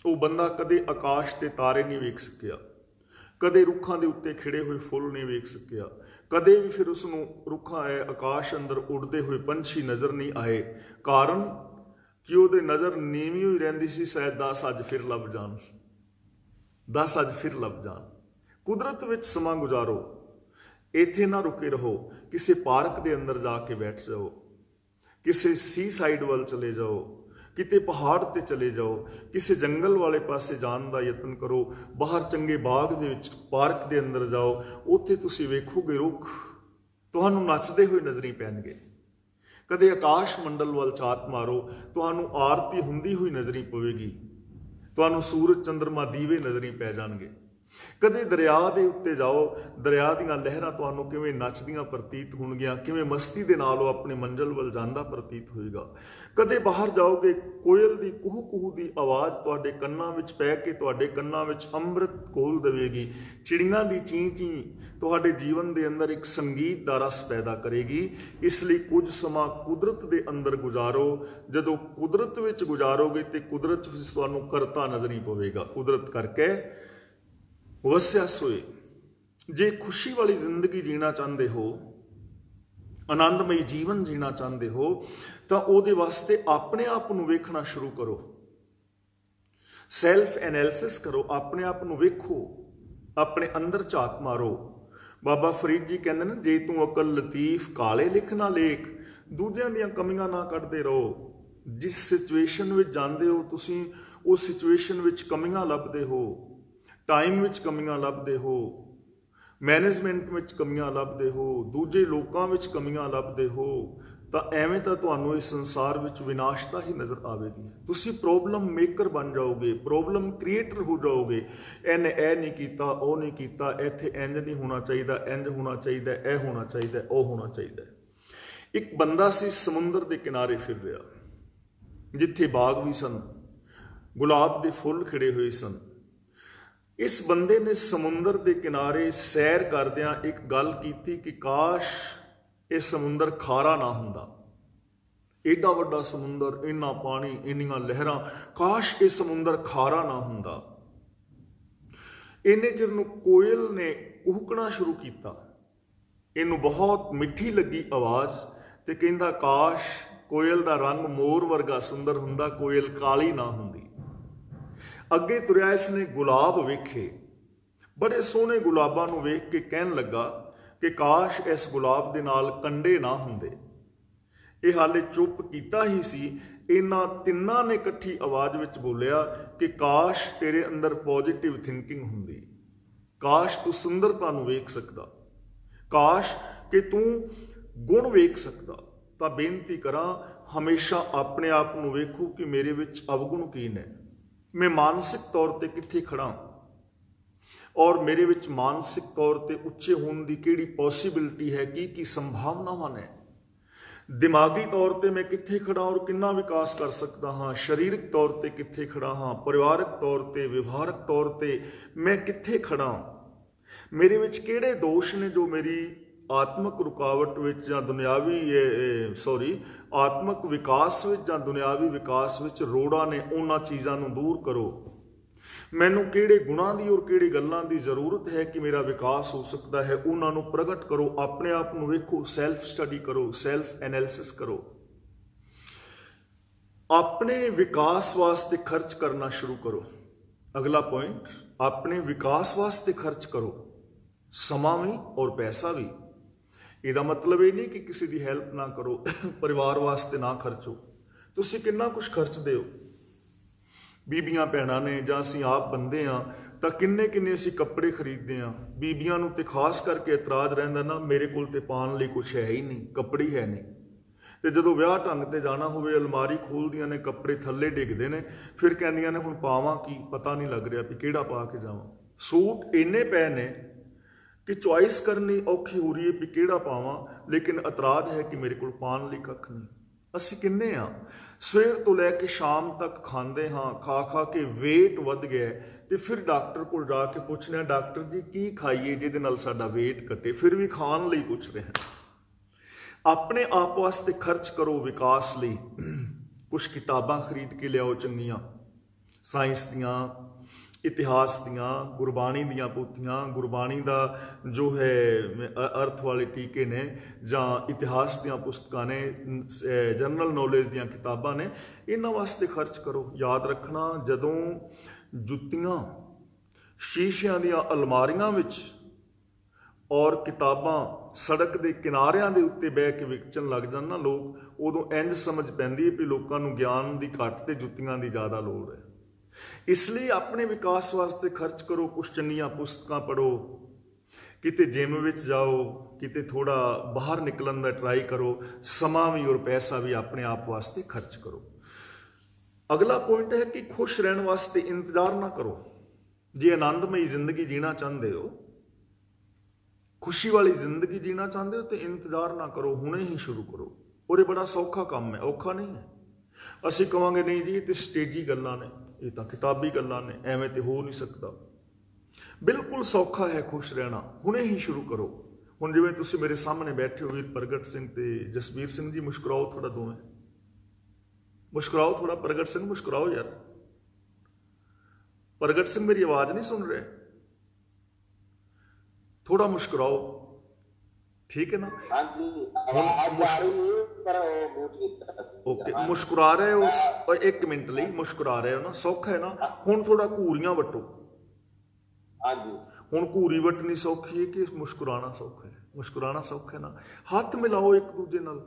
वो बंदा कदे आकाश के तारे नहीं वेख सकिया, कदे रुखां दे उत्ते खिड़े हुए फुल नहीं वेख सकिया, कदे भी फिर उसनूं रुखां आकाश अंदर उड़ते हुए पंछी नज़र नहीं आए। कारण कि उहदी नज़र नीवी ही रहिंदी सी, शायद 10 अज फिर लभ जाण, 10 अज फिर लभ जाण। कुदरत विच समा गुजारो, इत्थे ना रुके रहो। किसी पार्क के अंदर जाके बैठ जाओ, किसी सी साइड वाल चले जाओ, किते पहाड़ ते चले जाओ, किसी जंगल वाले पासे जाण दा यतन करो, बाहर चंगे बाग दे विच पार्क दे अंदर जाओ, उत्थे तुसीं वेखोगे रुख तुहानूं नचदे होए नज़री पैणगे। कदे आकाश मंडल वाल झात मारो, तुहानूं आरती हुंदी हुई नज़री पवेगी, तुहानूं सूरज चंद्रमा दीवे नज़री पै जाणगे। कदे दरिया दे उत्ते जाओ, दरिया दीआं लहरां तुहानूं किवें नचदियां प्रतीत होणगीआं, किवें मस्ती दे नाल ओह अपने मंजिल वल जांदा प्रतीत होएगा। कदे बाहर जाओगे, कोयल दी कुहू कुहू दी आवाज़ तुहाडे कन्नां विच पै के तुहाडे कन्नां विच अंमृत घोल देवेगी। चिड़ियां दी चीं चीं तुहाडे जीवन दे अंदर एक संगीत दा रस पैदा करेगी। इसलिए कुछ समा कुदरत दे अंदर गुजारो। जदों कुदरत विच गुजारोगे ते कुदरत विच तुहानूं करता नज़री पवेगा। कुदरत करके वसिया सोए। जे खुशी वाली जिंदगी जीना चाहते हो, आनंदमई जीवन जीना चाहते हो, तो ਉਹਦੇ वास्ते अपने आप ਨੂੰ ਵੇਖਣਾ शुरू करो। सैल्फ एनालिसिस करो, अपने आप ਨੂੰ ਵੇਖੋ, अपने अंदर झात मारो। बाबा फरीद जी कहते हैं, जे तू अकल लतीफ काले लिख ना लेख, दूजियां ਦੀਆਂ ਕਮੀਆਂ ना ਕੱਢਦੇ ਰਹੋ। जिस सिचुएशन ਵਿੱਚ ਜਾਂਦੇ ਹੋ ਤੁਸੀਂ, उस सिचुएशन ਵਿੱਚ ਕਮੀਆਂ ਲੱਭਦੇ ਹੋ, टाइम विच कमियां लभदे हो, मैनेजमेंट विच कमियां लभदे हो, दूजे लोकां विच कमियां लभदे हो, तो एवें तो तुहानूं इस संसार विच विनाशता ही नज़र आवेगी। तुसीं प्रॉब्लम मेकर बन जाओगे, प्रॉब्लम क्रिएटर हो जाओगे। इन्हें ए नहीं कीता, ओ नहीं कीता, इत्थे इंज नहीं होना चाहिए, इंज होना चाहिए, ए होना चाहिए, ओ होना चाहिए। एक बंदा सी समुंदर के किनारे फिर रहा, जिथे बाग भी सन, गुलाब के फुल खिड़े हुए सन। इस बंदे ने समुंदर के किनारे सैर करदियां एक गल कीती कि काश ये समुंदर खारा ना हुंदा। एडा वड्डा समुंदर, इन्ना पानी, इन्नियां लहरां, काश ये समुंदर खारा ना हुंदा। इन्ने चिर नूं कोयल ने कुहकना शुरू किया। इनू बहुत मिठी लगी आवाज़, ते कहंदा काश कोयल दा रंग मोर वर्गा सुंदर हुंदा, कोयल काली ना हुंदी। अगे तुरिया, इसने गुलाब वेखे, बड़े सोहने गुलाबां नूं वेख के कहन लगा कि काश इस गुलाब दे नाल कंडे ना हुंदे। ये हाले चुप कीता ही सी, इन्हां तिन्नां ने इकट्ठी आवाज़ विच बोलिया कि काश तेरे अंदर पॉजिटिव थिंकिंग हुंदी, काश तू सुंदरता नूं वेख सकदा, काश कि तू गुण वेख सकदा। तां बेनती करां, हमेशा अपने आप नूं वेखो कि मेरे विच अवगुण की ने, मैं मानसिक तौर पर कित्थे खड़ा, और मेरे विच मानसिक तौर पर उच्चे होने की किहड़ी पॉसिबिलिटी है, की संभावनावां ने, दिमागी तौर पर मैं कित्थे खड़ा और कितना विकास कर सकता हाँ, शरीरक तौर पर कित्थे खड़ा हाँ, परिवारक तौर पर, व्यवहारक तौर पर मैं कित्थे खड़ा, मेरे विच किहड़े दोष ने जो मेरी आत्मक रुकावट विच जां दुनियावी आत्मक विकास विच जां दुनियावी विकास विच रोड़ा ने, उन्हां चीज़ां नूं दूर करो। मैनूं किहड़े गुणां दी और किहड़ी गल्लां दी जरूरत है कि मेरा विकास हो सकता है, उन्हां नूं प्रगट करो। अपने आप नूं वेखो, सैल्फ स्टडी करो, सैल्फ एनालिसिस करो। अपने विकास वास्ते खर्च करना शुरू करो। अगला पॉइंट, अपने विकास वास्ते खर्च करो, समा भी और पैसा भी। ਇਹਦਾ मतलब ये नहीं कि किसी की हैल्प ना करो, परिवार वास्ते ना खर्चो। तुसीं कितना कुछ खर्चते हो, बीबियां भैणां ने जां असीं आप बंदे हाँ, तो किन्ने किन्ने असीं कपड़े खरीदते हैं। बीबियां नूं ते खास करके इतराज रहिंदा ना, मेरे कोल ते पाउण लई कुछ है ही नहीं, कपड़े है नहीं। तो जदों विआह ढंग ते जाना होवे, अलमारी खोलदियां ने, कपड़े थल्ले डिगदे ने, फिर कहंदियां ने हुण पावां की, पता नहीं लग रहा भी किहड़ा पा के जावां। सूट इन्ने पए ने कि चॉइस करनी औखी हो रही है भी किहड़ा पावां, लेकिन इतराज है कि मेरे को पाउण लई कख नहीं। असीं किन्ने हाँ, सवेर तो लैके शाम तक खांदे हाँ, खा खा के वेट वध गया, तो फिर डॉक्टर को जाके पुछने हैं, डॉक्टर जी की खाइए जिहदे नाल साडा वेट घटे, फिर भी खाण लई पुछ रहे हैं। अपने आप वास्ते खर्च करो विकास लई। कुछ किताबां खरीद के लियाओ चंगियां, साइंस दियां, इतिहास दियां, गुरबाणी दियां पोथियां, गुरबाणी दा जो है अर्थ वाले टीके ने, जां इतिहास दियां पुस्तकां ने, जनरल नॉलेज दियां किताबां ने, इन्हां वास्ते खर्च करो। याद रखना, जदों जुत्तियां शीशियां दियां अलमारियां विच और किताबां सड़क के किनारियां दे उत्ते बह के विकचन लग जान ना लोग, ਉਦੋਂ ਇੰਜ ਸਮਝ ਪੈਂਦੀ ਹੈ ਵੀ ਲੋਕਾਂ ਨੂੰ ਗਿਆਨ ਦੀ ਘੱਟ ਤੇ ਜੁੱਤੀਆਂ ਦੀ ਜ਼ਿਆਦਾ ਲੋੜ ਹੈ। ਇਸ ਲਈ ਆਪਣੇ ਵਿਕਾਸ ਵਾਸਤੇ ਖਰਚ ਕਰੋ, ਕੁਛ ਚੰਗੀਆਂ ਪੁਸਤਕਾਂ ਪੜ੍ਹੋ, ਕਿਤੇ ਜਿਮ ਵਿੱਚ ਜਾਓ, ਕਿਤੇ ਥੋੜਾ ਬਾਹਰ ਨਿਕਲਣ ਦਾ ਟਰਾਈ ਕਰੋ, ਸਮਾਂ ਵੀ ਔਰ ਪੈਸਾ ਵੀ ਆਪਣੇ ਆਪ ਵਾਸਤੇ ਖਰਚ ਕਰੋ। ਅਗਲਾ ਪੁਆਇੰਟ ਹੈ ਕਿ ਖੁਸ਼ ਰਹਿਣ ਵਾਸਤੇ ਇੰਤਜ਼ਾਰ ਨਾ ਕਰੋ। ਜੇ ਆਨੰਦਮਈ ਜ਼ਿੰਦਗੀ ਜੀਣਾ ਚਾਹੁੰਦੇ ਹੋ, खुशी वाली जिंदगी जीना चाहते हो तो इंतजार ना करो, हुणे ही शुरू करो। और ये बड़ा सौखा काम है, औखा नहीं है। असीं कहांगे नहीं जी ये तो स्टेजी गल्लां ने, ये तो किताबी गल्लां ने, एवें तो हो नहीं सकता। बिल्कुल सौखा है खुश रहना, हुणे ही शुरू करो। हुण जिवें तुसीं मेरे सामने बैठे हो वीर प्रगट सिंह ते जसबीर सिंह जी, मुस्कुराओ थोड़ा, दोवें मुस्कुराओ थोड़ा। प्रगट सिंह मुस्कुराओ यार। प्रगट सिंह मेरी आवाज नहीं सुन रहे? थोड़ा मुस्कुराओ, ठीक है ना? ओके, मुस्कुरा रहे हो, एक मिनट लिए मुस्कुरा रहे हो ना, सौखा है ना? हुण थोड़ा घूरियां वटो। हुण घूरी वटनी सौखी है कि मुस्कुराना सौखा है? मुस्कुराना सौखा है ना। हाथ मिलाओ एक दूजे नाल,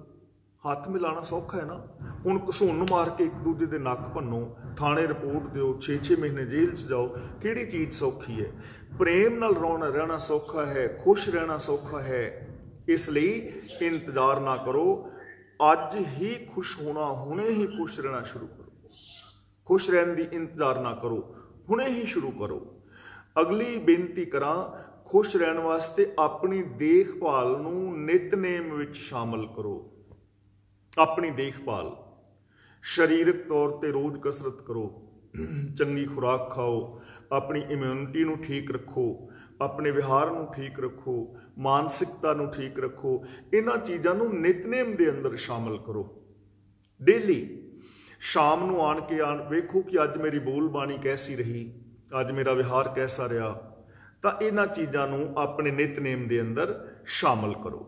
हाथ मिलाना सौखा है ना। हुण घसुन मार के एक दूजे दे नक भन्नो, थाने रिपोर्ट दिओ, 6-6 महीने जेल च जाओ, किहड़ी चीज़ सौखी है? प्रेम नाल रहना सौखा है, खुश रहना सौखा है। इसलिए इंतजार ना करो, अज ही खुश होना, हुणे ही खुश रहना शुरू करो। खुश रहने की इंतजार ना करो, हुणे ही शुरू करो। अगली बेनती करा, खुश रहने वास्ते अपनी देखभाल नूं नितनेम विच शामिल करो। अपनी देखभाल, शरीरक तौर पर रोज़ कसरत करो, चंगी खुराक खाओ, अपनी इम्यूनिटी नूं ठीक रखो, अपने विहार नूं ठीक रखो, मानसिकता नूं ठीक रखो। इन्हां चीज़ां नूं नितनेम दे अंदर शामिल करो। डेली शाम नूं आण के वेखो कि अज मेरी बोल बाणी कैसी रही, अज मेरा विहार कैसा रहा। तो इन्हां चीज़ां नूं अपने नितनेम दे अंदर शामिल करो।